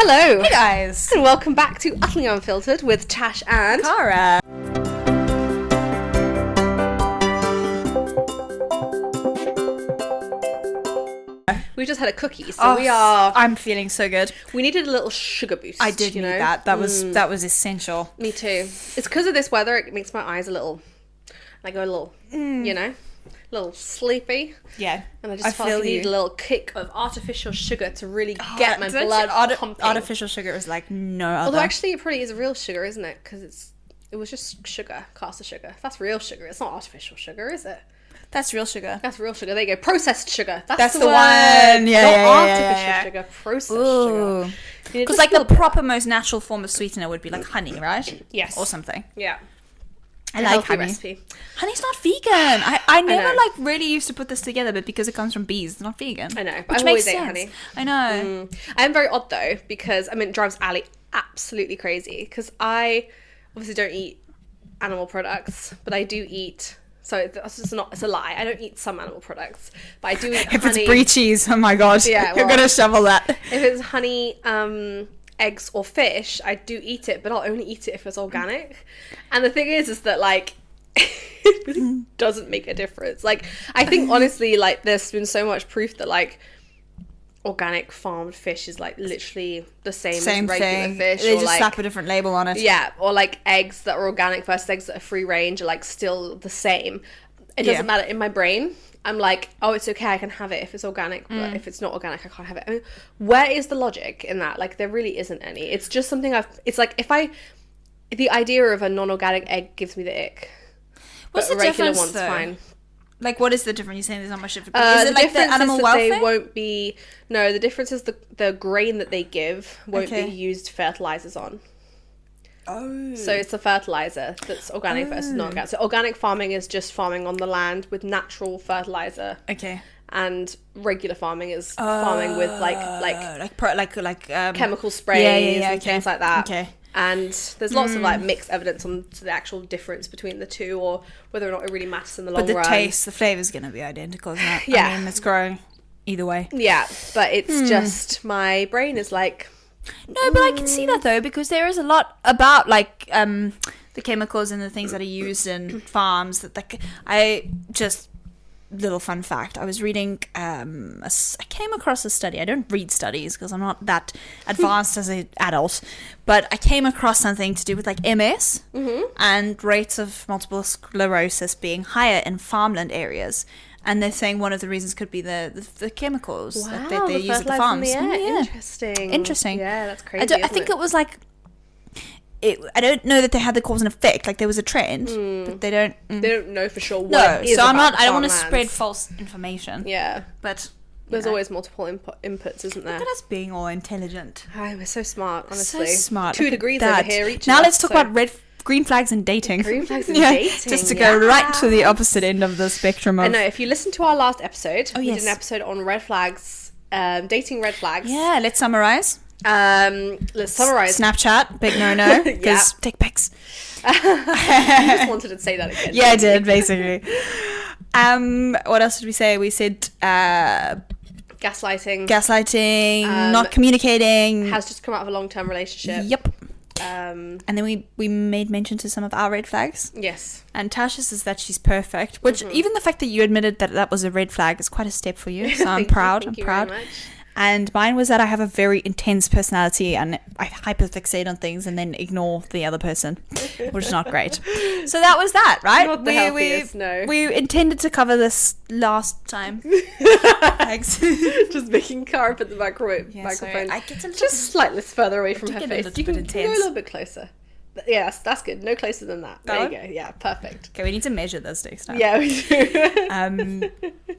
Hello! Hey guys! And welcome back to Utterly Unfiltered with Tash and Cara. We just had a cookie, so I'm feeling so good. We needed a little sugar boost. I did need that. That was essential. Me too. It's because of this weather, it makes my eyes a little, like a little, a little sleepy. Yeah. And I just felt like I need a little kick of artificial sugar to really get my blood pumping. Artificial sugar is like no other. Although actually it probably is real sugar, isn't it? Because it was just sugar, caster sugar. That's real sugar. It's not artificial sugar, is it? That's real sugar. That's real sugar. There you go. Processed sugar. That's the word. one. Yeah, not artificial sugar. Processed sugar. Because like the proper most natural form of sweetener would be like honey, right? Yes. Or something. Yeah. I like honey. Recipe. Honey's not vegan. I never like really used to put this together, but because it comes from bees, it's not vegan. I know. Which I've makes always ate sense. honey. I know. I am very odd though, because it drives Ali absolutely crazy. Because I obviously don't eat animal products, but I do eat. So it's a lie. I don't eat some animal products, but I do eat honey. If it's brie cheese, oh my god, you're gonna shovel that. If it's honey, eggs or fish, I do eat it, but I'll only eat it if it's organic. And the thing is that like it really doesn't make a difference. Like I think honestly, like there's been so much proof that like organic farmed fish is like literally the same as regular thing. Fish. They or just like, slap a different label on it. Yeah, or like eggs that are organic versus eggs that are free range are like still the same. It doesn't matter. In my brain, I'm like, oh, it's okay, I can have it if it's organic, but if it's not organic, I can't have it. I mean, where is the logic in that? Like, there really isn't any. It's just something it's like, the idea of a non-organic egg gives me the ick. What's but the regular difference, one's though? fine. Like, what is the difference? You're saying there's not much difference. Is it like the animal welfare? They won't be... No, the difference is the grain that they give won't be used fertilizers on. Oh. So it's the fertilizer that's organic versus non-organic. So organic farming is just farming on the land with natural fertilizer. Okay. And regular farming is farming with chemical sprays and things like that. Okay. And there's lots of like mixed evidence on the actual difference between the two, or whether or not it really matters in the long run. But the taste, the flavour is going to be identical, isn't it? Yeah. I mean, it's growing either way. Yeah, but it's just my brain is like... No, but I can see that though, because there is a lot about like the chemicals and the things that are used in farms that like little fun fact, I was reading I came across a study. I don't read studies because I'm not that advanced as an adult, but I came across something to do with like MS and rates of multiple sclerosis being higher in farmland areas. And they're saying one of the reasons could be the chemicals that they use at the farms. Interesting. Yeah, that's crazy. I think it was like... I don't know that they had the cause and effect. Like there was a trend, but they don't. They don't know for sure what it is. So I don't want to spread false information. Yeah, but there's always multiple inputs, isn't there? Look at us being all intelligent. Oh, we're so smart, honestly. So smart. 2 degrees over here each. Now let's talk about green flags and dating. Green flags and dating. Just to go right to the opposite end of the spectrum. I know. If you listen to our last episode, we did an episode on red flags, dating red flags. Yeah, let's summarize. Let's summarize. Snapchat, big no because take pics. You just wanted to say that again. Yeah, I did basically. What else did we say? We said gaslighting, not communicating, has just come out of a long-term relationship. Yep. And then we made mention to some of our red flags. Yes. And Tasha's is that she's perfect, which even the fact that you admitted that was a red flag is quite a step for you. So I'm proud. Thank you very much. And mine was that I have a very intense personality and I hyperfixate on things and then ignore the other person, which is not great. So that was that, right? Not the healthiest, no. We intended to cover this last time. Thanks. Just making Cara put the microphone I get just slightly further away from her face. You can go a little bit closer. Yeah, that's good. No closer than that. There you go. Yeah, perfect. Okay, we need to measure this next time. Yeah, we do.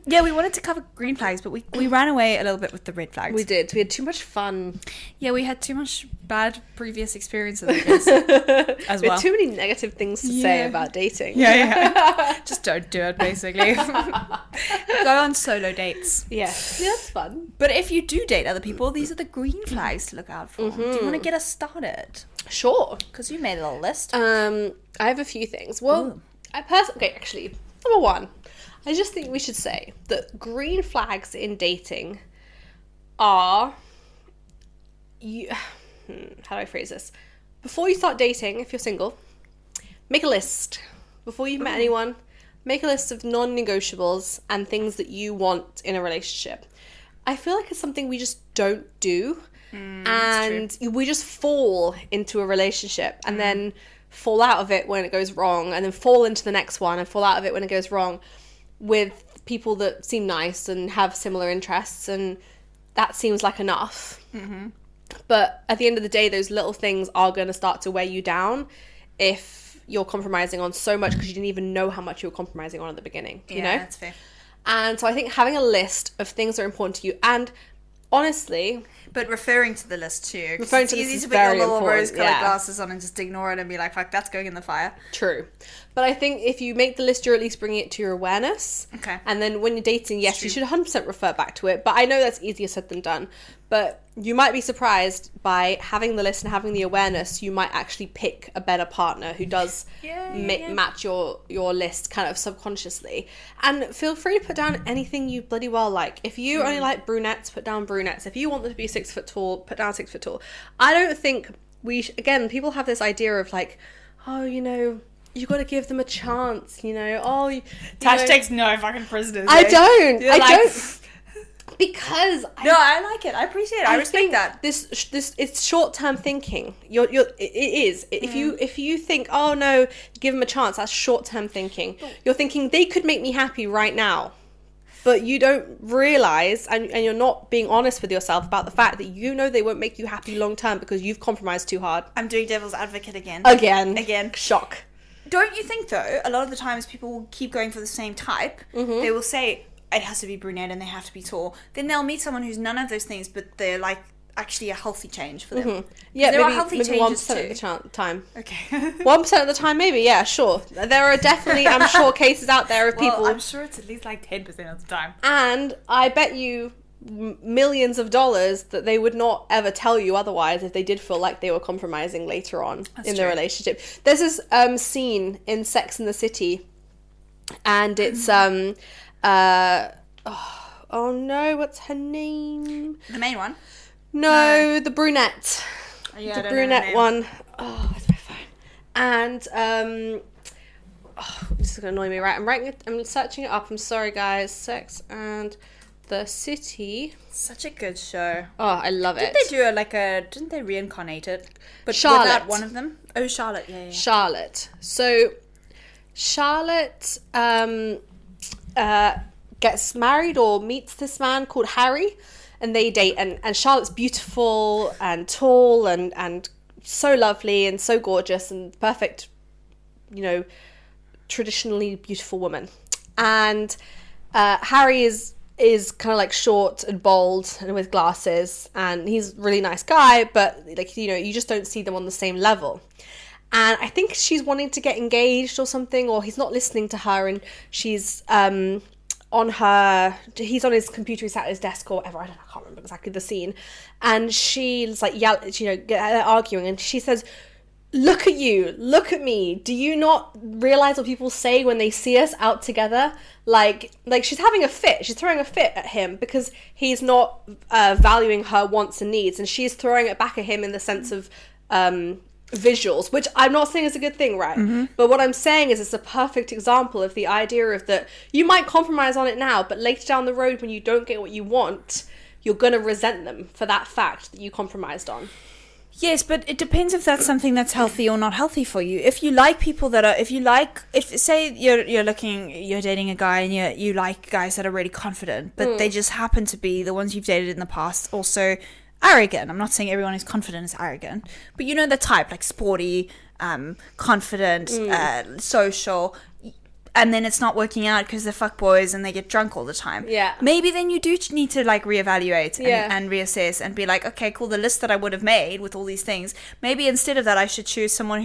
Yeah, we wanted to cover green flags, but we ran away a little bit with the red flags. We did. We had too much fun. Yeah, we had too much bad previous experiences, I guess, as we well. had too many negative things to say about dating. Yeah. Just don't do it, basically. Go on solo dates. Yeah, that's fun. But if you do date other people, these are the green flags to look out for. Do you want to get us started? Sure. Because you made a little list. I have a few things. Well, actually, number one, I just think we should say that green flags in dating are how do I phrase this? Before you start dating, if you're single, make a list. Before you've met anyone, make a list of non-negotiables and things that you want in a relationship. I feel like it's something we just don't do. And we just fall into a relationship and then fall out of it when it goes wrong, and then fall into the next one and fall out of it when it goes wrong with people that seem nice and have similar interests, and that seems like enough. But at the end of the day, those little things are going to start to weigh you down if you're compromising on so much because you didn't even know how much you were compromising on at the beginning. You know? That's fair. And so I think having a list of things that are important to you, and honestly, but referring to the list too. Referring to the list is very important. It's easy to put your little rose-colored glasses on and just ignore it and be like, fuck, that's going in the fire. True. But I think if you make the list, you're at least bringing it to your awareness. Okay. And then when you're dating, yes, you should 100% refer back to it. But I know that's easier said than done. But you might be surprised by having the list and having the awareness, you might actually pick a better partner who does match your list kind of subconsciously. And feel free to put down anything you bloody well like. If you only like brunettes, put down brunettes. If you want them to be 6 foot tall, put down 6 foot tall. I don't think again, people have this idea of like, oh, you know, you got to give them a chance, you know. Oh, Tash takes no fucking prisoners. I don't. Don't. Because I like it. I appreciate it. I respect that. This it's short-term thinking. It is. If you think, oh no, give them a chance, that's short-term thinking. You're thinking they could make me happy right now. But you don't realize, and you're not being honest with yourself about the fact that you know they won't make you happy long-term because you've compromised too hard. I'm doing devil's advocate again. Again. Shock. Don't you think though, a lot of the times people will keep going for the same type. They will say, it has to be brunette and they have to be tall. Then they'll meet someone who's none of those things, but they're like actually a healthy change for them. Yeah, there maybe, are healthy maybe changes 1% of the time. Okay. 1% of the time, maybe. Yeah, sure. There are definitely, I'm sure, cases out there of people. Well, I'm sure it's at least like 10% of the time. And I bet you millions of dollars that they would not ever tell you otherwise if they did feel like they were compromising later on in the relationship. There's this scene in Sex and the City, and it's oh no, what's her name? The main one? No, the brunette. Yeah, the brunette one. Oh, where's my phone? And this is gonna annoy me, right? I'm searching it up. I'm sorry, guys. Sex and the City. Such a good show. Oh, I love it. Didn't they reincarnate it? But Charlotte. without one of them? Oh, Charlotte. Yeah. Charlotte. So Charlotte gets married or meets this man called Harry, and they date, and Charlotte's beautiful and tall and so lovely and so gorgeous and perfect, you know, traditionally beautiful woman. And Harry is kind of like short and bald and with glasses, and he's a really nice guy, but like, you know, you just don't see them on the same level. And I think she's wanting to get engaged or something, or he's not listening to her, and she's he's on his computer, he's at his desk or whatever, I can't remember exactly the scene, and she's like, they're arguing, and she says, look at you, look at me, do you not realize what people say when they see us out together? Like she's having a fit, she's throwing a fit at him because he's not valuing her wants and needs, and she's throwing it back at him in the sense of visuals, which I'm not saying is a good thing, right? But what I'm saying is it's a perfect example of the idea of that you might compromise on it now, but later down the road when you don't get what you want, you're going to resent them for that fact that you compromised on. Yes, but it depends if that's something that's healthy or not healthy for you. If you like people that are, if say you're dating a guy and you like guys that are really confident, but they just happen to be the ones you've dated in the past also arrogant. I'm not saying everyone who's confident is arrogant, but you know the type, like sporty, confident, social, and then it's not working out because they're fuckboys and they get drunk all the time. Yeah. Maybe then you do need to like reevaluate and reassess and be like, okay, cool, the list that I would have made with all these things, maybe instead of that I should choose someone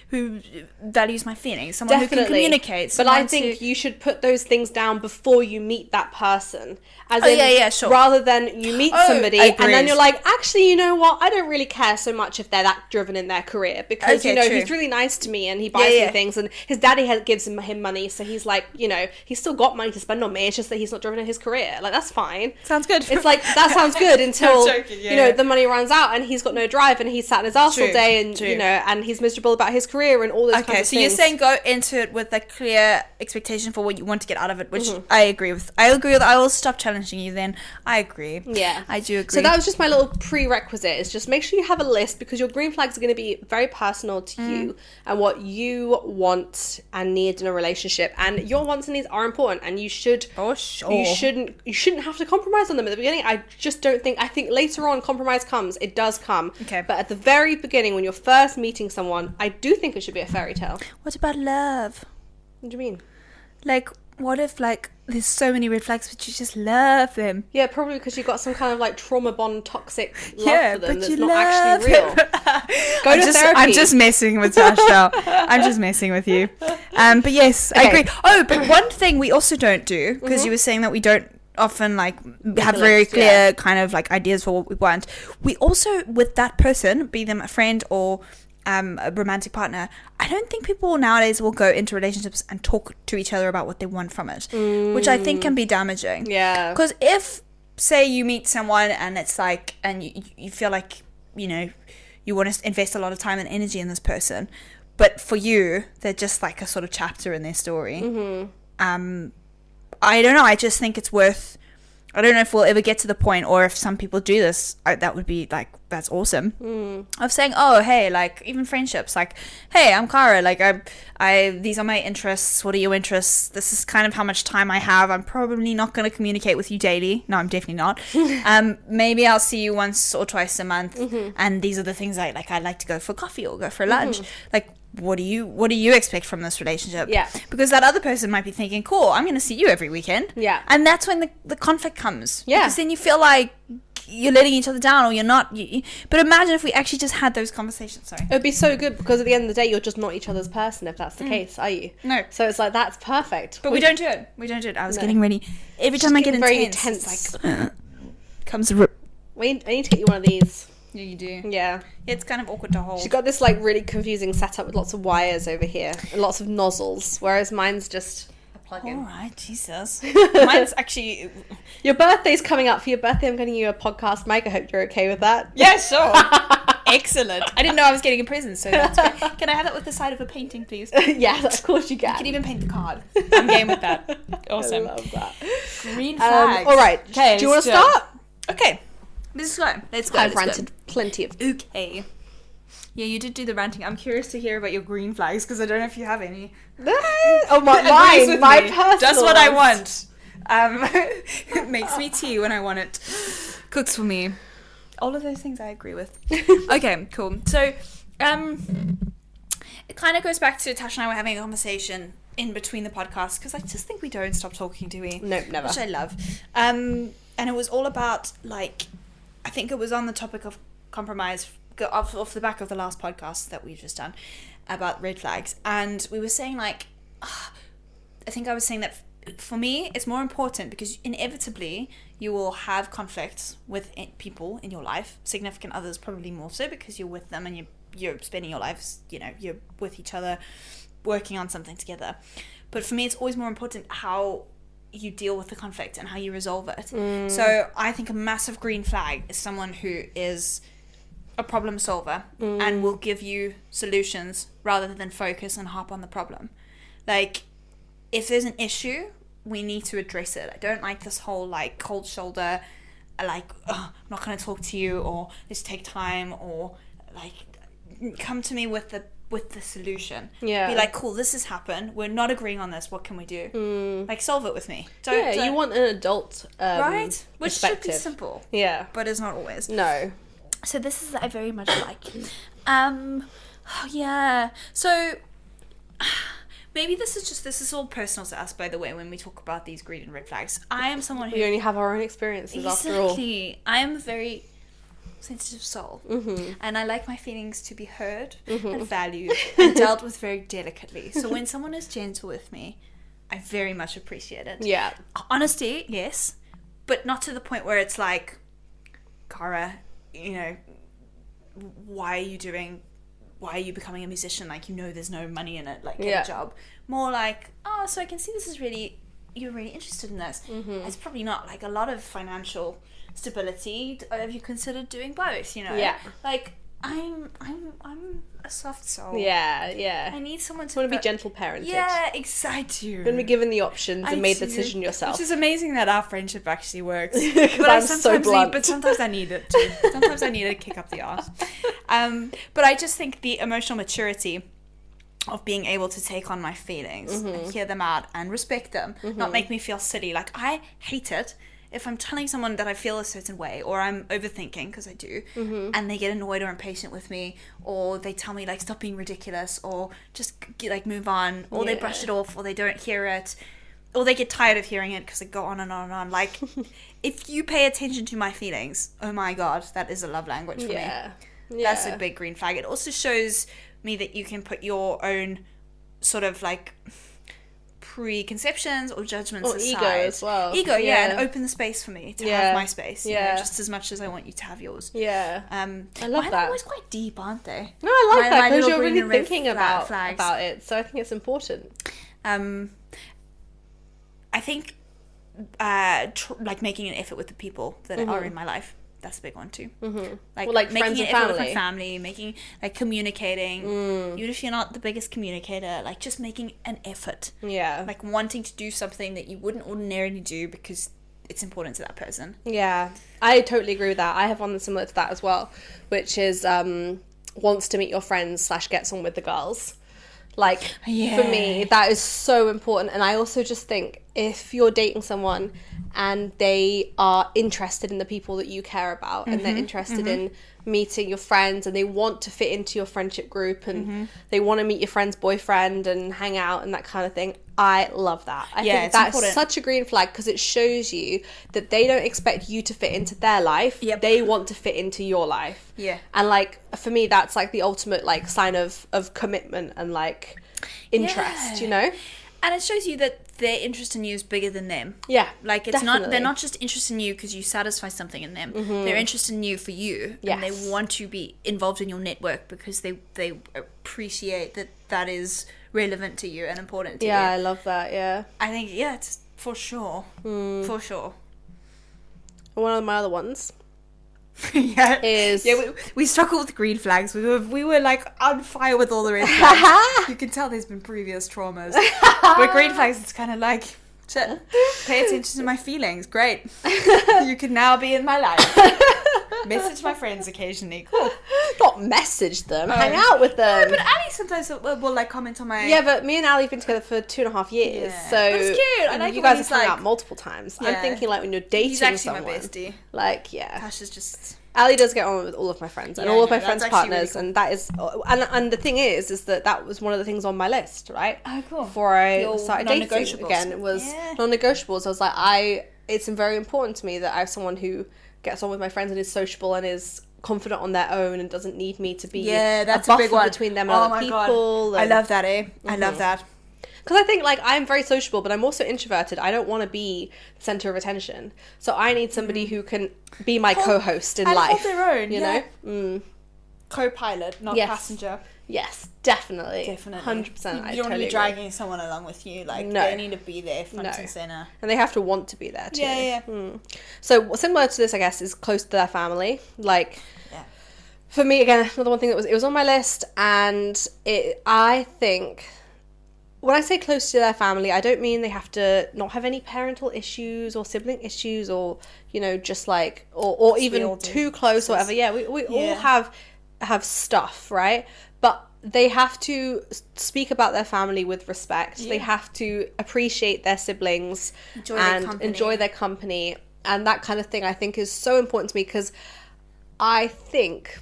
who values my feelings, someone who can communicate. But I think you should put those things down before you meet that person. Sure. Rather than you meet somebody and then you're like, actually, you know what? I don't really care so much if they're that driven in their career because, he's really nice to me and he buys me things and his daddy gives him money. so he's like, you know, he's still got money to spend on me, it's just that he's not driven in his career. Like, that's fine. Sounds good. It's like, that sounds good until, joking, you know, the money runs out and he's got no drive and he's sat in his ass all day and, you know, and he's miserable about his career and all those kinds of things. Okay, so you're saying go into it with a clear expectation for what you want to get out of it, which I agree with. I will stop challenging you then. I agree. Yeah. I do agree. So that was just my little prerequisite, is just make sure you have a list, because your green flags are going to be very personal to you and what you want and need in a relationship, and your wants and needs are important, and you should you shouldn't have to compromise on them at the beginning. I think later on compromise comes. It does come. Okay. But at the very beginning, when you're first meeting someone, I do think it should be a fairy tale. What about love? What do you mean? Like, what if, like, there's so many red flags, but you just love them? Yeah, probably because you've got some kind of, like, trauma bond toxic love for them that's not actually real. Go to therapy. I'm just messing with Tash now. I'm just messing with you. But yes, I agree. Oh, but one thing we also don't do, because you were saying that we don't often, like, have very clear kind of, like, ideas for what we want. We also, with that person, be them a friend or a romantic partner, I don't think people nowadays will go into relationships and talk to each other about what they want from it, which I think can be damaging. Yeah. Because if, say, you meet someone and it's like, and you feel like, you know, you want to invest a lot of time and energy in this person, but for you, they're just like a sort of chapter in their story. I don't know. I just think it's worth. I don't know if we'll ever get to the point, or if some people do this, that would be, like, that's awesome. Of saying, oh, hey, like, even friendships, like, hey, I'm Cara, like, I these are my interests, what are your interests, this is kind of how much time I have, I'm probably not going to communicate with you daily, no, I'm definitely not, maybe I'll see you once or twice a month, and these are the things I like to go for coffee or go for lunch, like, what do you expect from this relationship? Yeah. Because that other person might be thinking, cool, I'm going to see you every weekend. Yeah. And that's when the conflict comes. Yeah. Because then you feel like you're letting each other down, or you're not. But imagine if we actually just had those conversations. Sorry. It would be so good, because at the end of the day, you're just not each other's person if that's the case, are you? No. So it's like, that's perfect. But we don't do it. I was getting ready. Every time I get intense, it's like, comes a rip. I need to get you one of these. Yeah, you do. Yeah. It's kind of awkward to hold. She's got this, like, really confusing setup with lots of wires over here and lots of nozzles, whereas mine's just a plug-in. All right, Jesus. Mine's actually... Your birthday's coming up. For your birthday, I'm getting you a podcast mic. I hope you're okay with that. Yeah, sure. Excellent. I didn't know I was getting a present, so that's great. Can I have it with the side of a painting, please? Yeah, of course you can. You can even paint the card. I'm game with that. Awesome. I love that. Green flags. All right. Okay, do you want to start? Okay. Let's go. I've ranted plenty of... Okay. Yeah, you did do the ranting. I'm curious to hear about your green flags, because I don't know if you have any. Oh, my personal. Just what I want. It makes me tea when I want it. Cooks for me. All of those things I agree with. Okay, cool. So, it kind of goes back to Tash and I were having a conversation in between the podcasts, because I just think we don't stop talking, do we? No, never. Which I love. And it was all about, like, I think it was on the topic of compromise off the back of the last podcast that we've just done about red flags, and we were saying, like, I think I was saying that for me it's more important, because inevitably you will have conflicts with people in your life, significant others probably more so, because you're with them and you're spending your lives, you know, you're with each other working on something together. But for me it's always more important how you deal with the conflict and how you resolve it. So I think a massive green flag is someone who is a problem solver and will give you solutions rather than focus and harp on the problem. Like, if there's an issue, we need to address it. I don't like this whole, like, cold shoulder, like, I'm not going to talk to you, or let's take time, or, like, come to me with the solution. Yeah. Be like, cool, this has happened. We're not agreeing on this. What can we do? Like, solve it with me. Don't you want an adult right? Which should be simple. Yeah. But it's not always. No. So this is I very much like. Yeah. So maybe this is all personal to us, by the way, when we talk about these green and red flags. I am someone who... We only have our own experiences after all. Exactly. I am a very sensitive soul. And I like my feelings to be heard and valued and dealt with very delicately. So when someone is gentle with me, I very much appreciate it. Yeah. Honesty, yes. But not to the point where it's like, Cara, you know, why are you doing why are you becoming a musician? Like, you know, there's no money in it. Like, get a job. More like, oh, so I can see this is really, you're really interested in this. It's probably not like a lot of financial stability. Have you considered doing both? You know, like I'm a soft soul. I need someone to. Want to be gentle parented. Yeah, exactly. You're gonna be given the options and made the decision yourself. Which is amazing that our friendship actually works. But I'm so blunt. But sometimes I need it too. Sometimes I need a kick up the arse. But I just think the emotional maturity of being able to take on my feelings and hear them out and respect them, not make me feel silly. Like, I hate it if I'm telling someone that I feel a certain way, or I'm overthinking, because I do, and they get annoyed or impatient with me, or they tell me, like, stop being ridiculous, or just, like, move on, or they brush it off, or they don't hear it, or they get tired of hearing it because they go on and on and on. Like, if you pay attention to my feelings, oh my God, that is a love language for me. That's a big green flag. It also shows me that you can put your own sort of, like, preconceptions or judgments or aside. Ego as well. And open the space for me to have my space. You know, just as much as I want you to have yours. I love mine that. are always quite deep, aren't they? No, I like that because you're green really and red thinking about it. So I think it's important. I think like making an effort with the people that are in my life. That's a big one too. Like friends making and an effort with family. my family, making, like, communicating. Even if you're not the biggest communicator, like, just making an effort. Like, wanting to do something that you wouldn't ordinarily do because it's important to that person. I totally agree with that. I have one that's similar to that as well, which is wants to meet your friends / gets on with the girls. Like, for me, that is so important. And I also just think if you're dating someone and they are interested in the people that you care about, and they're interested in meeting your friends, and they want to fit into your friendship group, and they want to meet your friend's boyfriend and hang out and that kind of thing, I love that. I think that's such a green flag, because it shows you that they don't expect you to fit into their life. They want to fit into your life. And, like, for me, that's, like, the ultimate, like, sign of commitment and, like, interest, you know? And it shows you that their interest in you is bigger than them. Like, it's definitely. not, they're not just interested in you because you satisfy something in them. They're interested in you for you. And they want to be involved in your network because they appreciate that is relevant to you and important to you. I love that. I think, it's for sure. For sure. One of my other ones is we struggle with green flags. We were like on fire with all the red flags. You can tell there's been previous traumas, but green flags, it's kind of like, shit, pay attention to my feelings. Great, you can now be in my life. Message my friends occasionally. Cool. Not message them, hang out with them. But Ali sometimes will like comment on my. But me and Ali have been together for 2.5 years, so but it's cute. I like you guys have hung out multiple times. I'm thinking, like, when you're dating he's actually someone, my bestie. Like, Tash is just. Ali does get on with all of my friends and all of my friends' partners, really cool. And that is, and the thing is that was one of the things on my list, right? Oh, cool. Before I started dating again, it was non-negotiables. I was like, it's very important to me that I have someone who gets on with my friends and is sociable and is confident on their own and doesn't need me to be that's a buffer big one between them and other people. God. I love that, I love that. Because I think, like, I'm very sociable, but I'm also introverted. I don't want to be the center of attention. So I need somebody who can be my co-host in life. Hold their own, you know? Co-pilot, not passenger. Yes, definitely. 100%. You don't want to be dragging someone along with you. Like, they need to be there front and center. And they have to want to be there too. So similar to this, I guess, is close to their family. Like, for me, again, another one thing it was on my list, and I think, when I say close to their family, I don't mean they have to not have any parental issues or sibling issues, or, you know, just like, or even too close or whatever. We all have stuff, right? But they have to speak about their family with respect. They have to appreciate their siblings and enjoy their company. And that kind of thing, I think, is so important to me, because I think...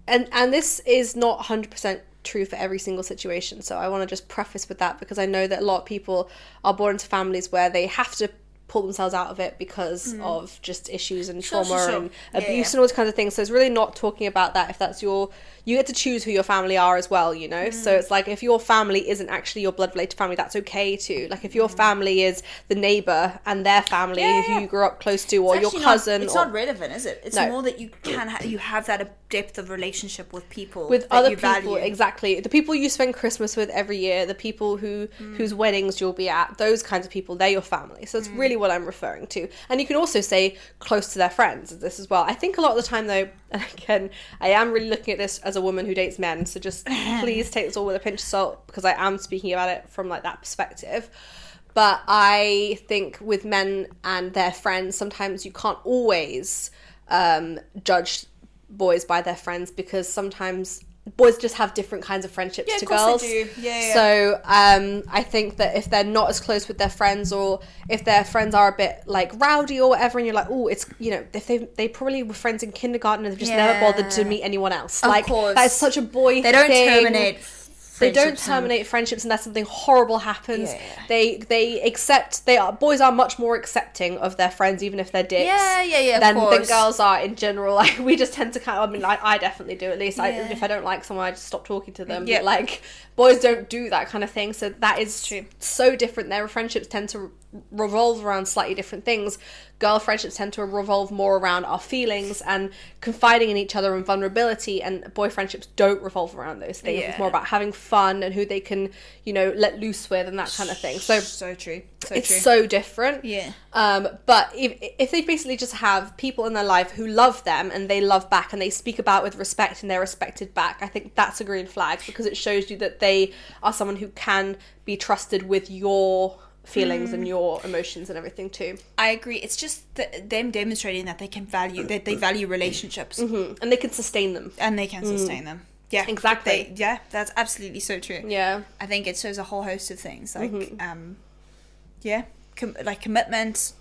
And this is not 100% true for every single situation. So I want to just preface with that, because I know that a lot of people are born into families where they have to pull themselves out of it because of just issues and trauma and Yeah. abuse and all those kinds of things. So it's really not talking about that. If that's you get to choose who your family are as well, you know? So it's like, if your family isn't actually your blood related family, that's okay too. Like, if your family is the neighbour and their family who you grew up close to, or your cousin. It's not relevant, is it? It's more that you can you have that depth of relationship with people. With that other you people, value. exactly. The people you spend Christmas with every year, the people whose weddings you'll be at, those kinds of people, they're your family. So it's really what I'm referring to. And you can also say close to their friends, this as well. I think a lot of the time though, and again, I am really looking at this as a woman who dates men, so just please take this all with a pinch of salt, because I am speaking about it from like that perspective. But I think with men and their friends, sometimes you can't always judge boys by their friends, because sometimes boys just have different kinds of friendships to girls. They do. Yeah. So I think that if they're not as close with their friends, or if their friends are a bit like rowdy or whatever, and you're like, oh, it's, you know, if they probably were friends in kindergarten and they've just never bothered to meet anyone else. Of like, course. that is such a boy They don't thing. terminate. They don't terminate friendships unless something horrible happens. Yeah. They accept. Boys are much more accepting of their friends, even if they're dicks. Yeah. Than of course. girls are in general. Like, we just tend to kind of. I mean, I definitely do. At least, if I don't like someone, I just stop talking to them. Yeah. But like, boys don't do that kind of thing. So that is true. So different. Their friendships tend to revolve around slightly different things. Girl friendships tend to revolve more around our feelings and confiding in each other and vulnerability, and boy friendships don't revolve around those things. It's more about having fun and who they can, you know, let loose with and that kind of thing. So true. It's so different. Yeah. But if they basically just have people in their life who love them and they love back and they speak about with respect and they're respected back, I think that's a green flag, because it shows you that they are someone who can be trusted with your feelings and your emotions and everything too. I agree. It's just them demonstrating that they can value, that they value relationships. And they can sustain them. And they can sustain them. Yeah, exactly. That's absolutely so true. Yeah. I think it shows a whole host of things, like, like commitment,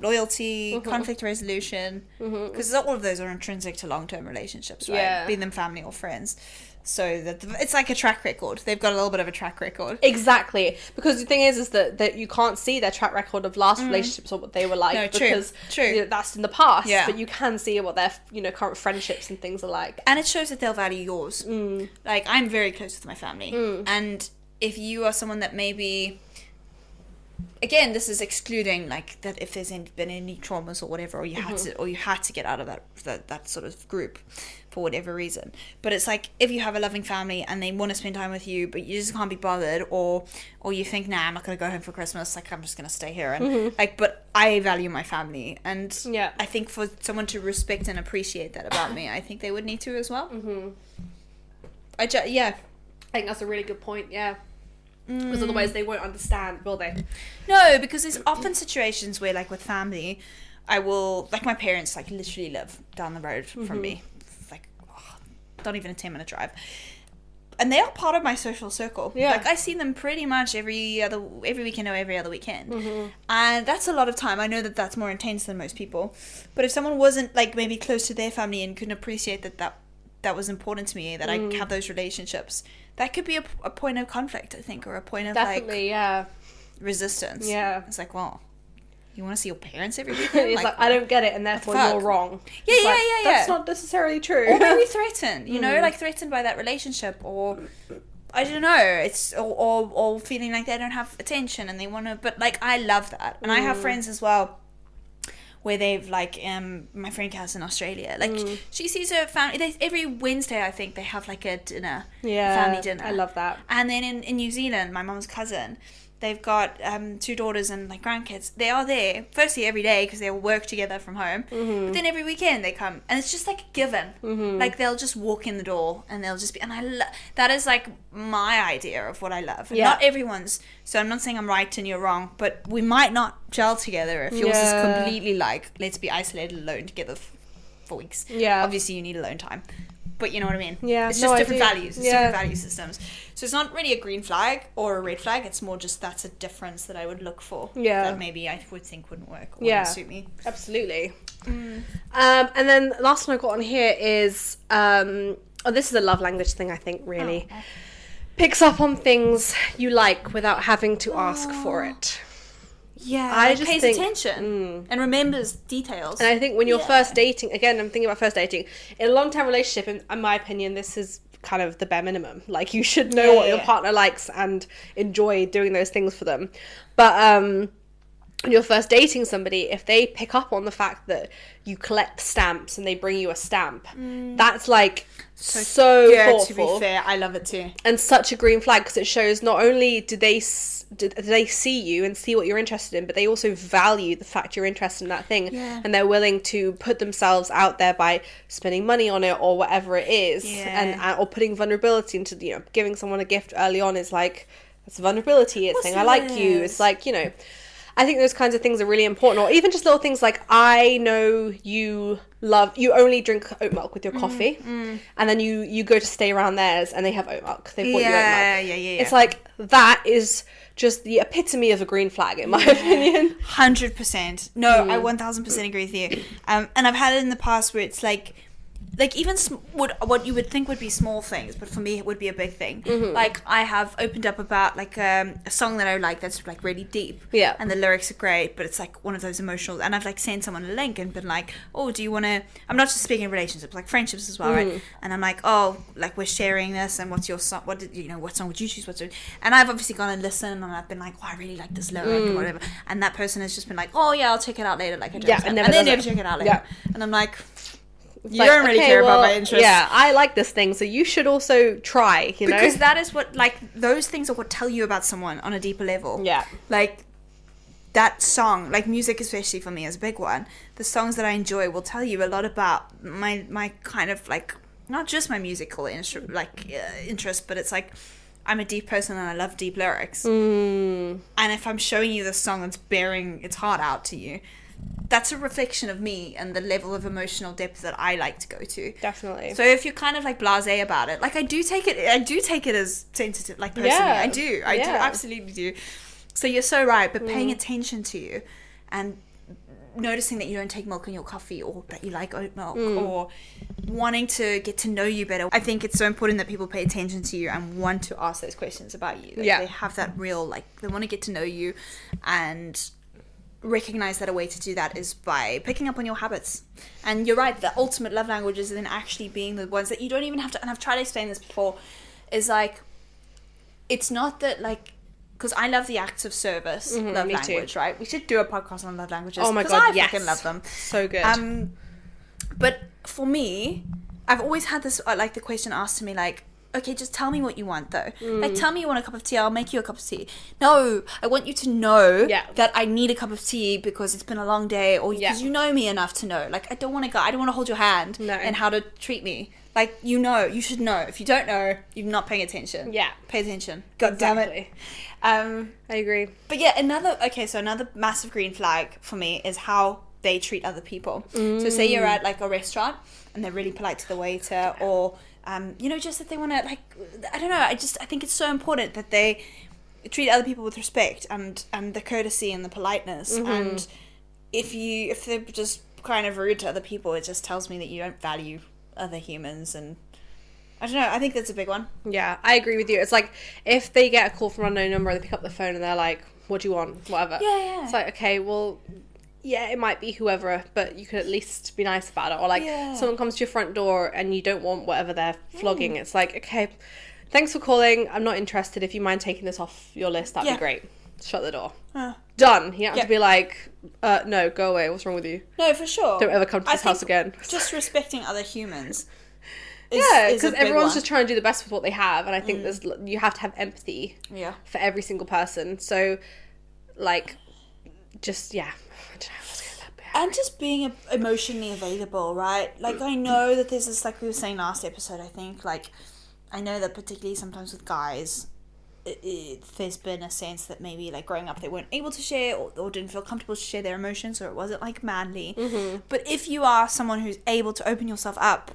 loyalty, conflict resolution, because all of those are intrinsic to long-term relationships, right? Yeah. Be them family or friends. So that it's like a track record. They've got a little bit of a track record. Exactly. Because the thing is that you can't see their track record of last relationships or what they were like. No, because true. You know, that's in the past. Yeah. But you can see what their, you know, current friendships and things are like. And it shows that they'll value yours. Like, I'm very close with my family. And if you are someone that maybe... Again, this is excluding, like, that if there's been any traumas or whatever, or you had to get out of that sort of group for whatever reason. But it's like, if you have a loving family and they want to spend time with you, but you just can't be bothered, or you think, nah, I'm not going to go home for Christmas, like, I'm just going to stay here. And like, but I value my family, and I think for someone to respect and appreciate that about me, I think they would need to as well. I think that's a really good point. Yeah. Because otherwise they won't understand, will they? No, because there's often situations where, like, with family, I will, like, my parents, like, literally live down the road from me. Like, not even a 10-minute drive. And they are part of my social circle. Yeah. Like, I see them pretty much every weekend or every other weekend. And that's a lot of time. I know that that's more intense than most people. But if someone wasn't, like, maybe close to their family and couldn't appreciate that was important to me, that I have those relationships, that could be a point of conflict, I think, or a point of resistance. Yeah. It's like, well, you want to see your parents every weekend? It's like, I don't get it, and therefore you're wrong. Yeah. That's not necessarily true. Or maybe threatened, you know, like threatened by that relationship, or I don't know, it's or feeling like they don't have attention and they want to, but like, I love that. And I have friends as well where they've, like, my friend Cass in Australia, like, she sees her family, every Wednesday, I think, they have, like, a dinner, family dinner. I love that. And then in New Zealand, my mum's cousin, they've got 2 daughters and, like, grandkids. They are there, firstly, every day, because they all work together from home, but then every weekend they come, and it's just, like, a given. Like, they'll just walk in the door, and they'll just be, and that is, like, my idea of what I love. Yeah. Not everyone's, so I'm not saying I'm right and you're wrong, but we might not gel together if yours is completely, like, let's be isolated alone together for weeks. Yeah. Obviously, you need alone time. But you know what I mean? Yeah. It's just different values. It's different value systems. So it's not really a green flag or a red flag. It's more just that's a difference that I would look for. Yeah. That maybe I would think wouldn't work or wouldn't suit me. Absolutely. And then the last one I got on here is, this is a love language thing, I think, really. Picks up on things you like without having to ask for it. Yeah, pays attention and remembers details. And I think when you're first dating, again, I'm thinking about first dating, in a long-term relationship, in my opinion, this is kind of the bare minimum. Like, you should know what your partner likes and enjoy doing those things for them. But when you're first dating somebody, if they pick up on the fact that you collect stamps and they bring you a stamp, that's like so thoughtful. To be fair, I love it too. And such a green flag, because it shows not only do they see you and see what you're interested in, but they also value the fact you're interested in that thing, and they're willing to put themselves out there by spending money on it or whatever it is, and or putting vulnerability into, you know, giving someone a gift early on is like, that's vulnerability. It's saying I like you. It's like, you know, I think those kinds of things are really important. Or even just little things like, I know you only drink oat milk with your coffee, and then you go to stay around theirs and they have oat milk. They bought you oat milk. Yeah. It's like, that is just the epitome of a green flag, in my opinion. 100%. No, I 1000% agree with you. And I've had it in the past where it's like even what you would think would be small things, but for me it would be a big thing. Like, I have opened up about like a song that I like that's like really deep, and the lyrics are great, but it's like one of those emotional, and I've like sent someone a link and been like, oh, do you want to, I'm not just speaking relationships, like friendships as well, right? And I'm like, oh, like, we're sharing this, and what's your song, what song would you choose, and I've obviously gone and listened, and I've been like, oh, I really like this lyric or whatever, and that person has just been like, oh yeah, I'll check it out later, like I don't and they never check it out later, and I'm like, you don't really care about my interests. Yeah, I like this thing, so you should also try, you know? Because that is what, like, those things are what tell you about someone on a deeper level. Yeah. Like, that song, like music especially for me is a big one. The songs that I enjoy will tell you a lot about my kind of, like, not just my musical interest, but it's like, I'm a deep person and I love deep lyrics. And if I'm showing you this song that's bearing its heart out to you, that's a reflection of me and the level of emotional depth that I like to go to. Definitely. So if you're kind of like blasé about it, like I do take it as sensitive, like personally. I do absolutely do. So you're so right, but paying attention to you and noticing that you don't take milk in your coffee, or that you like oat milk, or wanting to get to know you better. I think it's so important that people pay attention to you and want to ask those questions about you. They have that real, like, they want to get to know you, and recognize that a way to do that is by picking up on your habits. And you're right, the ultimate love languages, and then actually being the ones that you don't even have to, and I've tried to explain this before, is like, it's not that, like, because I love the acts of service, love language, right? We should do a podcast on love languages. Oh my god, I fucking love them. So good. But for me, I've always had this, like, the question asked to me, like, okay, just tell me what you want, though. Like, tell me you want a cup of tea, I'll make you a cup of tea. No, I want you to know that I need a cup of tea because it's been a long day, or because you know me enough to know. Like, I don't want to hold your hand and how to treat me. Like, you should know. If you don't know, you're not paying attention. Yeah. Pay attention. God damn it. I agree. But yeah, another massive green flag for me is how they treat other people. So say you're at, like, a restaurant and they're really polite to the waiter, or just that they want to, like, I don't know, I think it's so important that they treat other people with respect and the courtesy and the politeness. And if they're just kind of rude to other people, it just tells me that you don't value other humans. And I don't know, I think that's a big one. Yeah, I agree with you. It's like, if they get a call from an unknown number, they pick up the phone and they're like, what do you want? Whatever. Yeah. It's like, okay, well, yeah, it might be whoever, but you could at least be nice about it. Or like, someone comes to your front door and you don't want whatever they're flogging. It's like, okay, thanks for calling, I'm not interested. If you mind taking this off your list, that'd be great. Shut the door. Done. You don't have to be like, no, go away, what's wrong with you? No, for sure. Don't ever come to this house again. Just respecting other humans because everyone's just trying to do the best with what they have, and I think you have to have empathy for every single person. So, like, just, I don't know what's going to happen. And just being emotionally available, right? Like, I know that there's this, like we were saying last episode, I think, like, I know that particularly sometimes with guys, there's been a sense that maybe, like, growing up they weren't able to share, or didn't feel comfortable to share their emotions, or it wasn't, like, manly. But if you are someone who's able to open yourself up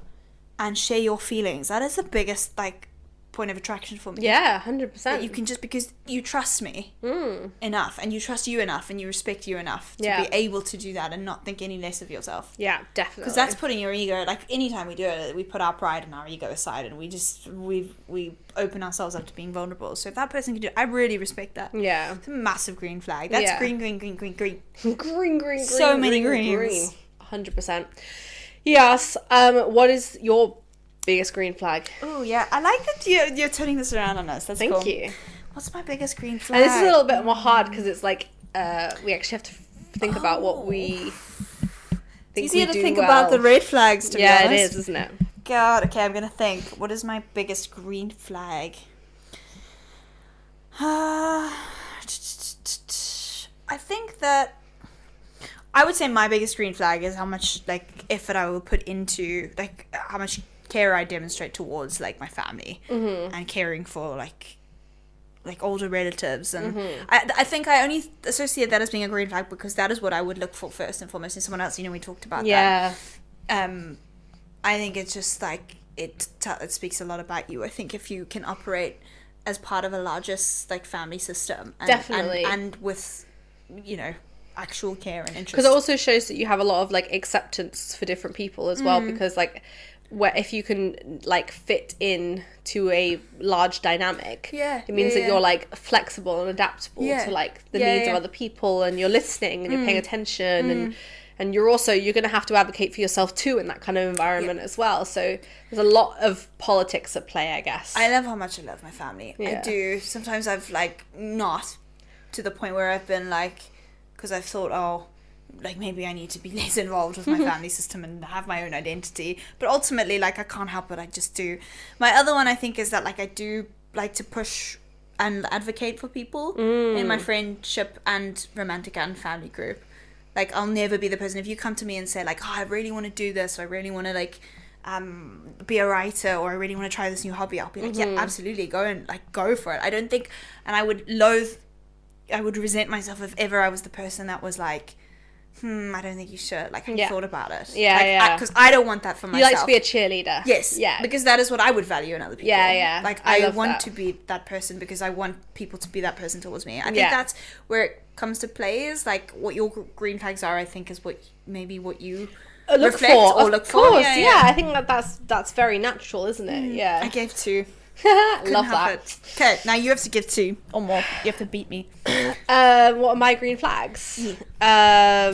and share your feelings, that is the biggest, like, point of attraction for me. Yeah, 100%. That you can just, because you trust me enough, and you trust you enough, and you respect you enough to be able to do that and not think any less of yourself. Yeah, definitely. Because that's putting your ego, like anytime we do it, we put our pride and our ego aside, and we open ourselves up to being vulnerable. So if that person can do it, I really respect that. Yeah. It's a massive green flag. That's green. Green. So many greens. 100%. Yes. What is your biggest green flag? Oh yeah, I like that you're turning this around on us. That's cool. Thank you. What's my biggest green flag? And this is a little bit more hard because it's like we actually have to think about what we think. It's easier to think about the red flags, to be honest. Yeah, it is, isn't it? God, okay, I'm gonna think. What is my biggest green flag? I think that I would say my biggest green flag is how much like effort I will put into like how much care I demonstrate towards like my family and caring for like older relatives, and I think I only associate that as being a green flag because that is what I would look for first and foremost in someone else. We talked about that. I think it's just like it speaks a lot about you. I think if you can operate as part of a larger like family system, definitely, and with actual care and interest, because it also shows that you have a lot of like acceptance for different people as well. Because like if you can like fit in to a large dynamic, it means that you're like flexible and adaptable to like the needs of other people, and you're listening and you're paying attention, and you're going to have to advocate for yourself too in that kind of environment as well. So there's a lot of politics at play, I guess. I love how much I love my family. I do. Sometimes I've like not to the point where I've been like, because I've thought, like maybe I need to be less involved with my family system and have my own identity. But ultimately, like I can't help it. I just do. My other one, I think, is that like I do like to push and advocate for people in my friendship and romantic and family group. Like I'll never be the person, if you come to me and say like, I really want to do this, or I really want to like be a writer, or I really want to try this new hobby, I'll be like, yeah, absolutely, go for it. I don't think, and I would resent myself if ever I was the person that was like, I don't think you should. Like, have you thought about it? Because I don't want that for myself. You like to be a cheerleader. Yes. Yeah. Because that is what I would value in other people. Yeah. Like, I want to be that person because I want people to be that person towards me. I think that's where it comes to play, is like what your green flags are, I think, is what you look for. Yeah. I think that's very natural, isn't it? Yeah. I gave 2. Love that. Okay, now you have to give 2 or more. You have to beat me. What are my green flags? I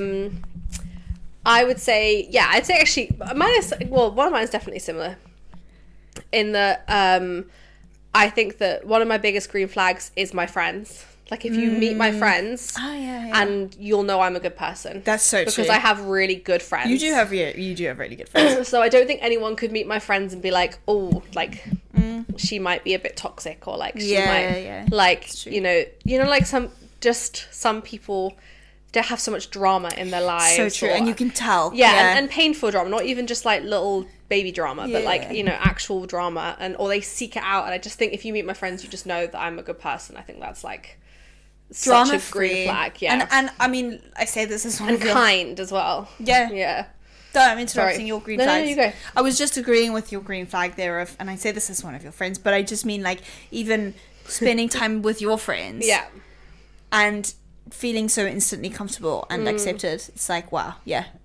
would say, I'd say actually one of mine is definitely similar in that I think that one of my biggest green flags is my friends. Like if you meet my friends, and you'll know I'm a good person. That's so true. Because I have really good friends. You do have really good friends. So I don't think anyone could meet my friends and be like, oh, like she might be a bit toxic, or like she might like like some people they have so much drama in their lives. So true, and you can tell. And painful drama, not even just like little baby drama, but like actual drama, or they seek it out. And I just think if you meet my friends, you just know that I'm a good person. I think that's like drama such a green flag, and I mean, I say this as one of your... kind as well. Yeah. No, I'm interrupting your green flags. No, you go. I was just agreeing with your green flag there and I say this as one of your friends, but I just mean like even spending time with your friends. Yeah. And feeling so instantly comfortable and accepted. It's like, wow,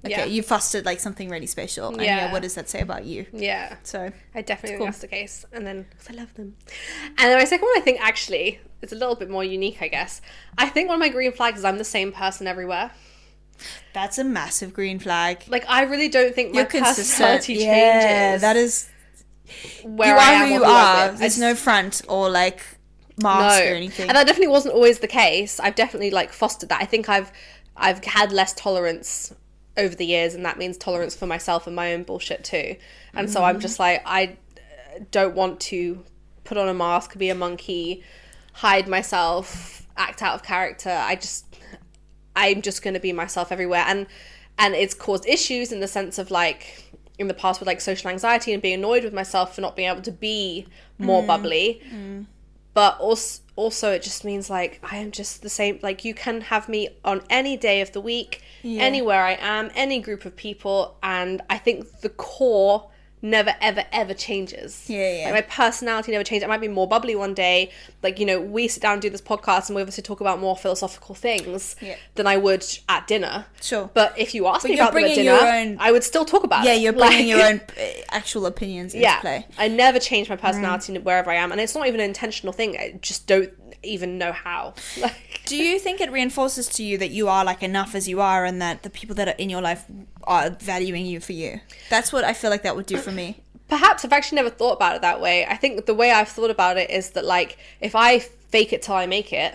okay, you fostered like something really special. And what does that say about you? Yeah. So I definitely think that's the case. And then, because I love them. And then my second one, I think actually, it's a little bit more unique, I guess. I think one of my green flags is I'm the same person everywhere. That's a massive green flag. Like, I really don't think my personality changes. Yeah, that is... Where I am, who you are. There's no front or like mask or anything. And that definitely wasn't always the case. I've definitely like fostered that. I think I've had less tolerance over the years, and that means tolerance for myself and my own bullshit too. And so I'm just like, I don't want to put on a mask, be a monkey, hide myself, act out of character. I'm just going to be myself everywhere. And it's caused issues in the sense of like, in the past with like social anxiety and being annoyed with myself for not being able to be more bubbly. But also it just means like, I am just the same. Like, you can have me on any day of the week, anywhere I am, any group of people. And I think the core never ever ever changes. Yeah. Like my personality never changes. I might be more bubbly one day, like, you know, we sit down and do this podcast and we obviously talk about more philosophical things than I would at dinner. Sure. But if you asked me about them at dinner, I would still talk about it. Yeah, you're bringing your own actual opinions into play. I never change my personality wherever I am, and it's not even an intentional thing. I just don't even know how. Like, do you think it reinforces to you that you are like enough as you are, and that the people that are in your life are valuing you for you? That's what I feel like that would do for me. Perhaps. I've actually never thought about it that way. I think the way I've thought about it is that, like, if I fake it till I make it,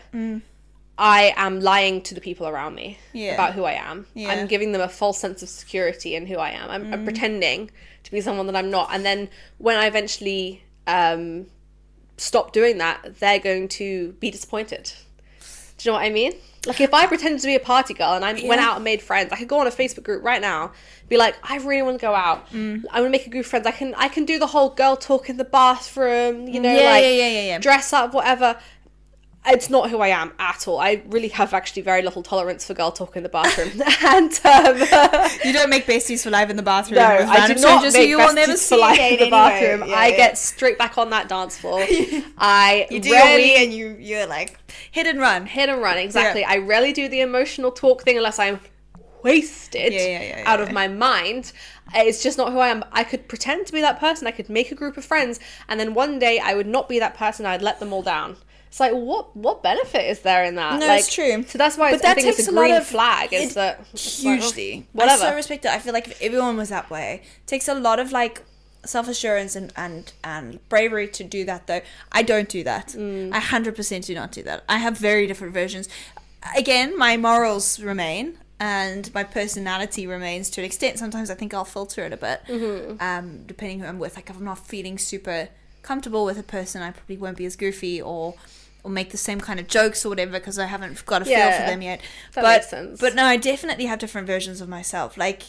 I am lying to the people around me about who I am. I'm giving them a false sense of security in who I am. I'm pretending to be someone that I'm not, and then when I eventually stop doing that, they're going to be disappointed. Do you know what I mean? Like, if I pretended to be a party girl and I went out and made friends, I could go on a Facebook group right now, be like, I really want to go out. I'm gonna make a group of friends. I can do the whole girl talk in the bathroom, you know, dress up, whatever. It's not who I am at all. I really have actually very little tolerance for girl talk in the bathroom. And you don't make besties for life in the bathroom. No, I do not make besties for life in the bathroom. Anyway. I get straight back on that dance floor. You do your wee and you're like hit and run, exactly. I rarely do the emotional talk thing unless I'm wasted out of my mind. It's just not who I am. I could pretend to be that person. I could make a group of friends, and then one day I would not be that person. I'd let them all down. It's like, what benefit is there in that? No, like, it's true. So that's why I think it's a green flag. Is that hugely? Like, whatever. I so respect it. I feel like if everyone was that way, it takes a lot of like self-assurance and bravery to do that. Though I don't do that. I 100% do not do that. I have very different versions. Again, my morals remain and my personality remains to an extent. Sometimes I think I'll filter it a bit, depending who I'm with. Like, if I'm not feeling super comfortable with a person, I probably won't be as goofy or make the same kind of jokes or whatever, because I haven't got a feel for them yet. That makes sense. But no, I definitely have different versions of myself. Like,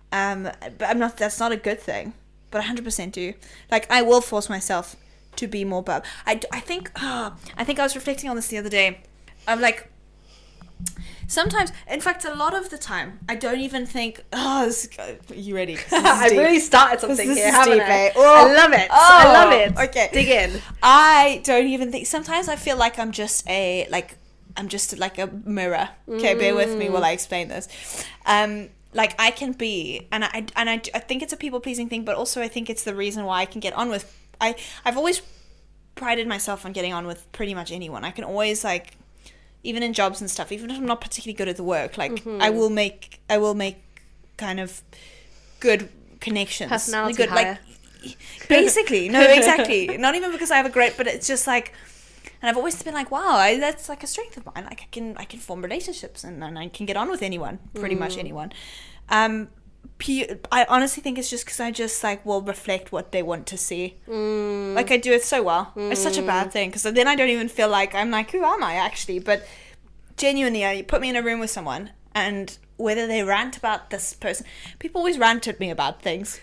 but I'm not. That's not a good thing. But 100% do. Like, I will force myself to be more bub. I think I was reflecting on this the other day. I'm like, sometimes, in fact, a lot of the time, I don't even think, are you ready? I've really started something here, haven't I? Oh, I love it. Oh, I love it. Okay. Dig in. I don't even think, sometimes I feel like I'm just like a mirror. Okay, bear with me while I explain this. Like, I can be, and I think it's a people-pleasing thing, but also I think it's the reason why I can get on with, I've always prided myself on getting on with pretty much anyone. I can always, like, even in jobs and stuff, even if I'm not particularly good at the work, like, I will make kind of good connections. Personality good, hire. like, basically. No, exactly. Not even because I have a great, but it's just like, and I've always been like, wow, that's like a strength of mine. Like, I can form relationships and I can get on with anyone, pretty much anyone. I honestly think it's just because I just, like, will reflect what they want to see. Like, I do it so well. It's such a bad thing, because then I don't even feel like, I'm like, who am I actually? But genuinely, you put me in a room with someone, and whether they rant about this person, people always rant at me about things.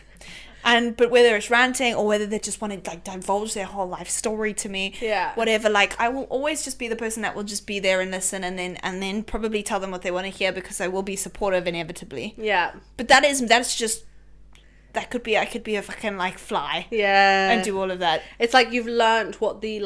But whether it's ranting or whether they just want to, like, divulge their whole life story to me, whatever, like, I will always just be the person that will just be there and listen, and then probably tell them what they want to hear, because I will be supportive inevitably. Yeah. But that's just, I could be a fucking, like, fly. Yeah. And do all of that. It's like you've learned what the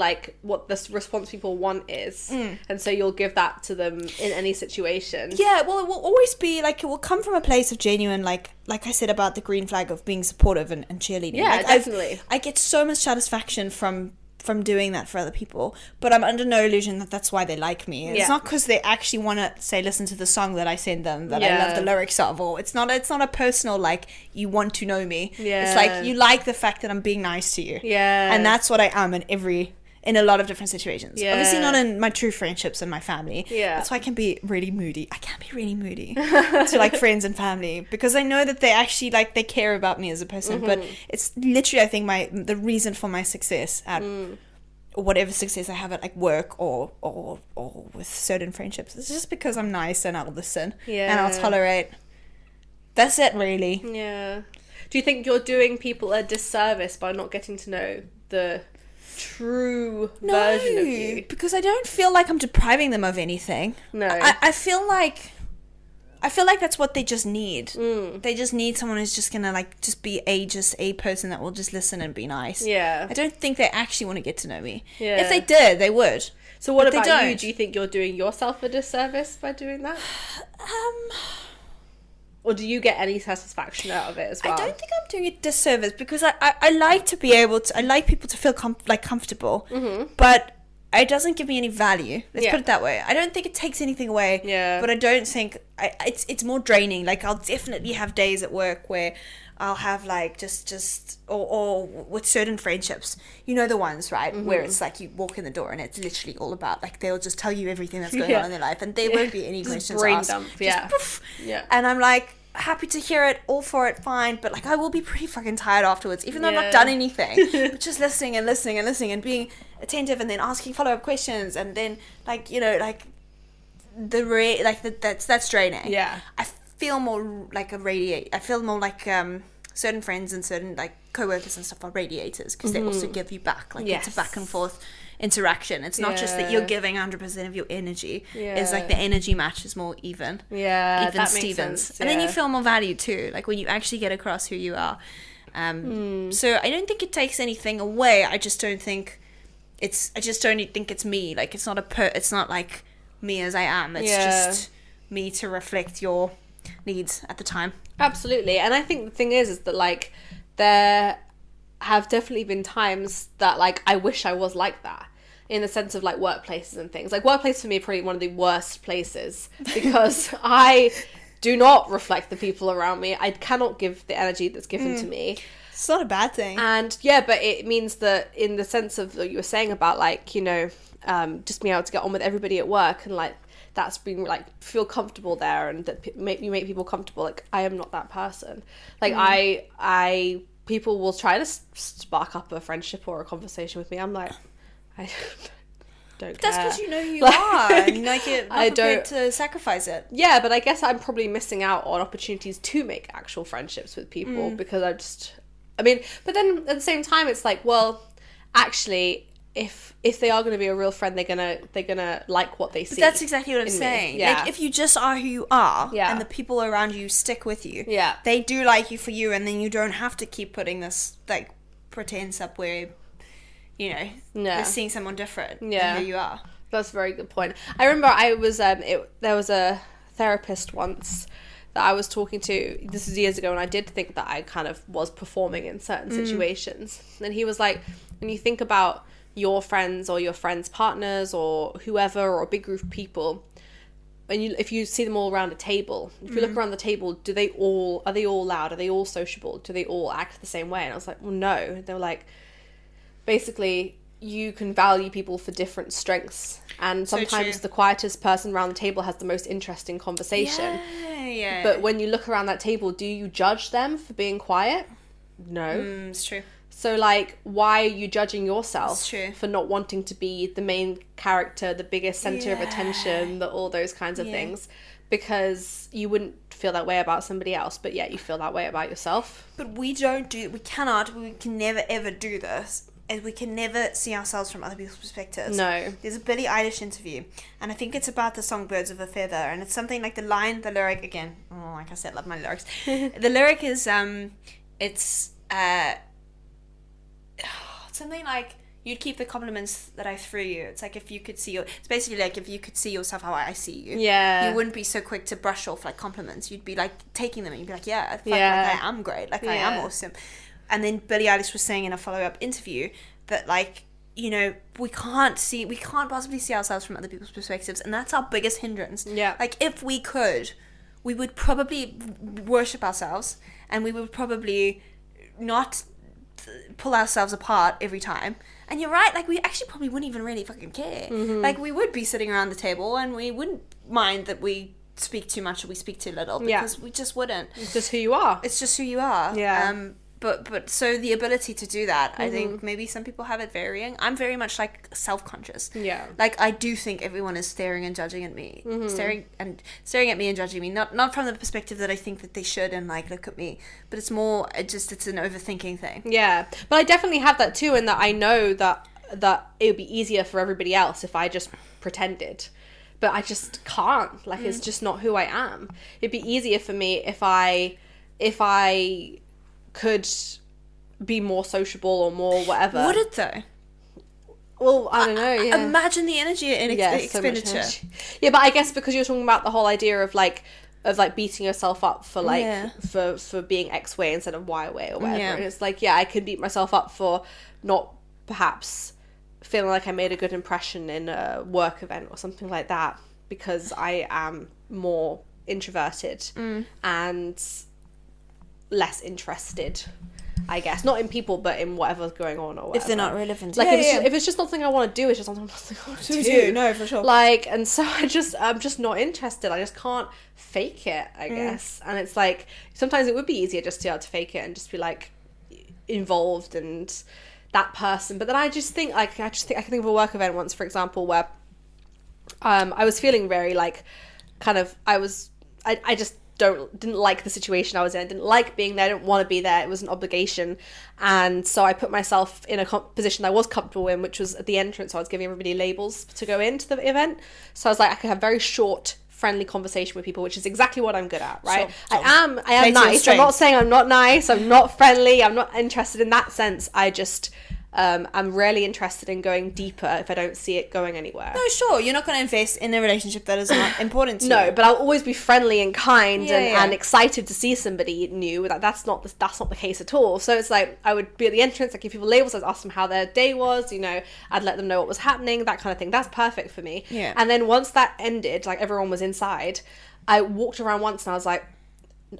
response people want is, and so you'll give that to them in any situation. Yeah, well, it will always be, like, it will come from a place of genuine, like I said about the green flag of being supportive and cheerleading. Yeah, like, definitely. I get so much satisfaction from doing that for other people, but I'm under no illusion that that's why they like me. It's not because they actually want to, say, listen to the song that I send them that I love the lyrics of, or it's not a personal, like, you want to know me. It's like, you like the fact that I'm being nice to you. And that's what I am in a lot of different situations. Obviously not in my true friendships and my family. That's why I can be really moody. To, like, friends and family, because I know that they actually, like, they care about me as a person. But it's literally, I think, the reason for my success at whatever success I have at, like, work or with certain friendships. It's just because I'm nice and I'll listen and I'll tolerate. That's it, really. Yeah. Do you think you're doing people a disservice by not getting to know the true version of you? Because I don't feel like I'm depriving them of anything. No. I feel like I feel like that's what they just need. They just need someone who's just gonna like just be a person that will just listen and be nice. Yeah. I don't think they actually want to get to know me. Yeah. If they did, they would. So what But about they don't. you? Do you think you're doing yourself a disservice by doing that? Or do you get any satisfaction out of it as well? I don't think I'm doing a disservice because I like to be able to, I like people to feel comfortable, but it doesn't give me any value. Let's put it that way. I don't think it takes anything away. Yeah. But I don't think it's more draining. Like I'll definitely have days at work where I'll have like just or with certain friendships, you know, the ones, right, where it's like you walk in the door and it's literally all about like they'll just tell you everything that's going on in their life and there won't be any questions brain asked. dump. Poof. Yeah. And I'm like, happy to hear it, all for it, fine, but like I will be pretty fucking tired afterwards, even though I've not done anything. But just listening and being attentive and then asking follow-up questions and then like, you know, like that's draining. Yeah. I feel more like I feel more like certain friends and certain like co-workers and stuff are radiators because they also give you back. Like it's a back and forth interaction. It's not just that you're giving 100% of your energy. It's like the energy match is more even. Yeah, even that Stevens. makes sense. And then you feel more value too, like when you actually get across who you are. So I don't think it takes anything away. I just don't think it's me. Like it's not it's not like me as I am. It's just me to reflect your needs at the time. Absolutely. And I think the thing is that like there have definitely been times that like I wish I was like that in the sense of like workplaces and things. Like workplace for me are probably one of the worst places because I do not reflect the people around me. I cannot give the energy that's given to me. It's not a bad thing. And yeah, but it means that in the sense of what you were saying about like, you know, just being able to get on with everybody at work and like that's been like feel comfortable there and that you make people comfortable. Like I am not that person. Like I people will try to spark up a friendship or a conversation with me. I'm like, I don't care. That's because you know who you are and like you're not prepared to sacrifice it. Yeah, but I guess I'm probably missing out on opportunities to make actual friendships with people because but then at the same time it's like, well, actually if they are going to be a real friend, they're gonna like what they see. But that's exactly what I'm saying. Yeah. Like if you just are who you are, Yeah. and the people around you stick with you, Yeah. they do like you for you, and then you don't have to keep putting this like pretense up where, you know, you're seeing someone different than who you are. That's a very good point. I remember I was there was a therapist once that I was talking to. This is years ago, and I did think that I kind of was performing in certain situations. And he was like, when you think about your friends or your friends' partners or whoever or a big group of people, and if you see them all around a table, if you look around the table, are they all loud? Are they all sociable? Do they all act the same way? And I was like, well, no. They were like, basically, you can value people for different strengths, and sometimes the quietest person around the table has the most interesting conversation. Yeah. But when you look around that table, do you judge them for being quiet? No. It's true. So, like, why are you judging yourself true. for not wanting to be the main character, the biggest center of attention, all those kinds of things? Because you wouldn't feel that way about somebody else, but yet you feel that way about yourself. But we can never ever do this. And we can never see ourselves from other people's perspectives. No. There's a Billie Eilish interview, and I think it's about the song Birds of a Feather, and it's something like the lyric, again, like I said, love my lyrics. The lyric is, it's something like, you'd keep the compliments that I threw you. It's like it's basically like if you could see yourself how I see you. Yeah. You wouldn't be so quick to brush off like compliments. You'd be like taking them and you'd be like, like I am great. Like I am awesome. And then Billie Eilish was saying in a follow-up interview that like, you know, we can't possibly see ourselves from other people's perspectives. And that's our biggest hindrance. Yeah. Like if we could, we would probably worship ourselves and we would probably not pull ourselves apart every time. And you're right, like we actually probably wouldn't even really fucking care. Like we would be sitting around the table and we wouldn't mind that we speak too much or we speak too little because we just wouldn't. It's just who you are. It's just who you are. Yeah. But so the ability to do that, I think maybe some people have it varying. I'm very much like self-conscious. Yeah. Like I do think everyone is staring and judging at me, staring at me and judging me. Not from the perspective that I think that they should and like look at me, but it's more it's an overthinking thing. Yeah, but I definitely have that too, in that I know that it would be easier for everybody else if I just pretended. but I just can't. Like, it's just not who I am. It'd be easier for me if I could be more sociable or more whatever. Would it though? Well, I don't know, yeah. Imagine the energy and expenditure. So much energy. Yeah, but I guess because you're talking about the whole idea of like beating yourself up for like for being X way instead of Y way or whatever. Yeah. And it's like, yeah, I could beat myself up for not perhaps feeling like I made a good impression in a work event or something like that because I am more introverted and less interested, I guess, not in people but in whatever's going on or whatever. If they're not relevant. Like, if it's just not something I want to do, it's just not something I want to do. No, for sure. Like, and so I'm just not interested. I just can't fake it, I guess. And it's like, sometimes it would be easier just to be able to fake it and just be like involved and that person. But then I think I can think of a work event once, for example, where I was feeling very like kind of I just didn't like the situation I was in. I didn't like being there. I didn't want to be there. It was an obligation, and so I put myself in a position I was comfortable in, which was at the entrance. I was giving everybody labels to go into the event, so I was like, I could have very short, friendly conversation with people, which is exactly what I'm good at, right? Sure. I am nice. I'm not saying I'm not nice. I'm not friendly. I'm not interested in that sense. I just I'm rarely interested in going deeper if I don't see it going anywhere. No, sure. You're not going to invest in a relationship that is not important to you. No, but I'll always be friendly and kind and excited to see somebody new. That's not the case at all. So it's like, I would be at the entrance, I'd give people labels, I'd ask them how their day was, I'd let them know what was happening, that kind of thing. That's perfect for me. Yeah. And then once that ended, like everyone was inside, I walked around once and I was like,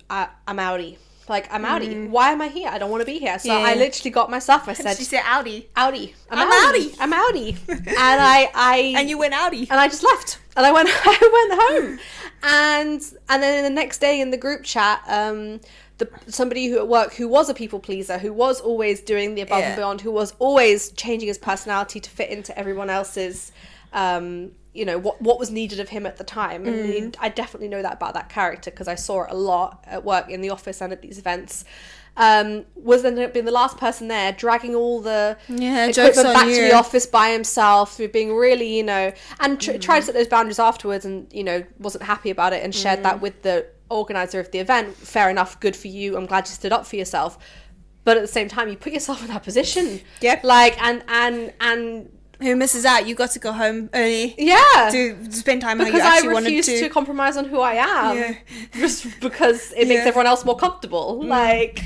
I'm outie. Like, I'm outie. Why am I here? I don't want to be here. So I literally got my stuff. I said, she said outie. Outie. I'm outie. I'm outie. And I and you went outie. And I just left. And I went home. And then the next day in the group chat, somebody who at work who was a people pleaser, who was always doing the above and beyond, who was always changing his personality to fit into everyone else's what was needed of him at the time. And I definitely know that about that character because I saw it a lot at work, in the office and at these events. Was ended up being the last person there, dragging all the equipment back to the office by himself, being really, and tried to set those boundaries afterwards, and wasn't happy about it, and shared that with the organizer of the event. Fair enough, good for you. I'm glad you stood up for yourself. But at the same time, you put yourself in that position. Yep. Like, and who misses out? You got to go home early. Yeah. To spend time how you actually wanted to. Because I refuse to compromise on who I am. Just because it makes everyone else more comfortable. Like,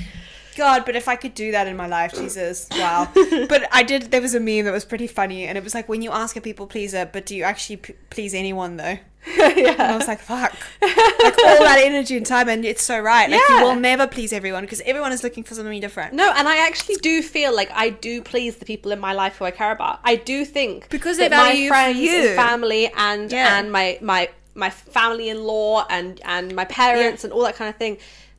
God, but if I could do that in my life, Jesus, wow. But there was a meme that was pretty funny, and it was like, when you ask a people pleaser, but do you actually please anyone though? And I was like, fuck. Like, all that energy and time, and it's so right. Like, you will never please everyone because everyone is looking for something different. No, and I actually do feel like I do please the people in my life who I care about. I do think because they value my friends you. And family and my family-in-law and my parents and all that kind of thing,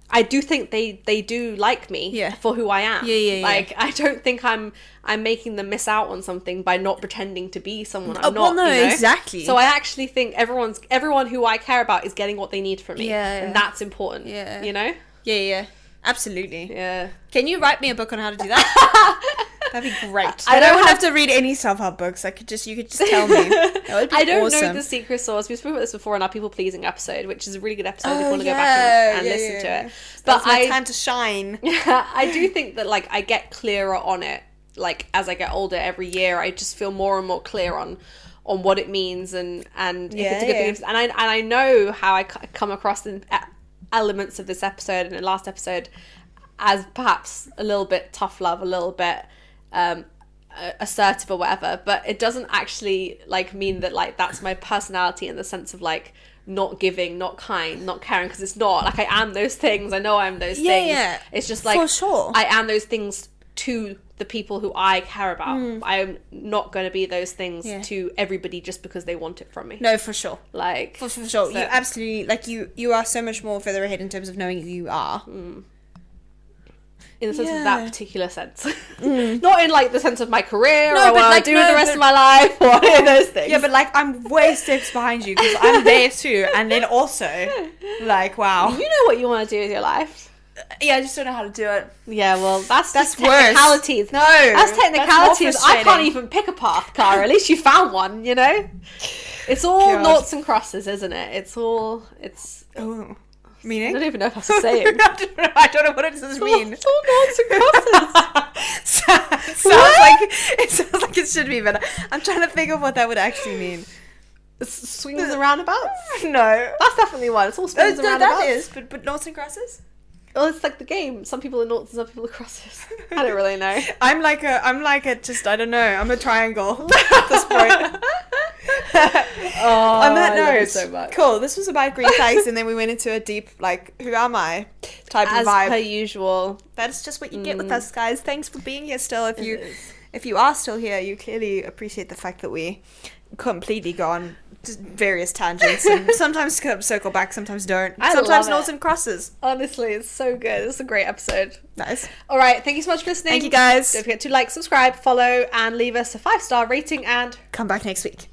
I do think they do like me for who I am. Like, I don't think I'm making them miss out on something by not pretending to be someone I'm not. Well, no, exactly. So I actually think everyone who I care about is getting what they need from me. And that's important. Yeah. Absolutely. Yeah. Can you write me a book on how to do that? That'd be great. I don't have to read any self-help books. You could just tell me. That would be I don't awesome. know the secret sauce. We've spoken about this before in our people pleasing episode, which is a really good episode if you want to go back and listen to it. But my time to shine. Yeah, I do think that like I get clearer on it. Like, as I get older every year, I just feel more and more clear on what it means and if it's a good thing. And I know how I come across in elements of this episode and the last episode as perhaps a little bit tough love, a little bit assertive or whatever, but it doesn't actually like mean that like that's my personality in the sense of like not giving, not kind, not caring, because it's not. Like, I am those things. I know I'm those things. It's just like, for sure, I am those things to the people who I care about. I am not going to be those things to everybody just because they want it from me. No, for sure. Like, for sure. So, you absolutely, like, you are so much more further ahead in terms of knowing who you are. In the sense of that particular sense. Not in, like, the sense of my career or what I do with the rest of my life or any of those things. Yeah, but, like, I'm way steps behind you because I'm there too. And then also, like, wow. You know what you want to do with your life. Yeah, I just don't know how to do it. Yeah, well, that's Worse. technicalities. No. That's technicalities. That's I can't even pick a path, Cara. At least you found one, It's all noughts and crosses, isn't it? It's Oh, meaning? I don't even know if that's a saying. I don't know what it does mean. It's all noughts and crosses. It sounds like it should be, but I'm trying to think of what that would actually mean. Swings and roundabouts? No. That's definitely one. It's all swings and roundabouts. That is, but noughts and crosses? Well, it's like the game. Some people are noughts and some people are crosses. I don't really know. I'm like a I don't know. I'm a triangle at this point. On that note, so much. Cool. This was about green flags, and then we went into a deep, like, who am I type of vibe. As per usual. That's just what you get with us, guys. Thanks for being here still. If you are still here, you clearly appreciate the fact that we completely go on various tangents and sometimes circle back, sometimes don't. Sometimes noughts and crosses. Honestly, it's so good. It's a great episode. Nice. All right, thank you so much for listening. Thank you, guys. Don't forget to like, subscribe, follow, and leave us a 5-star rating and come back next week.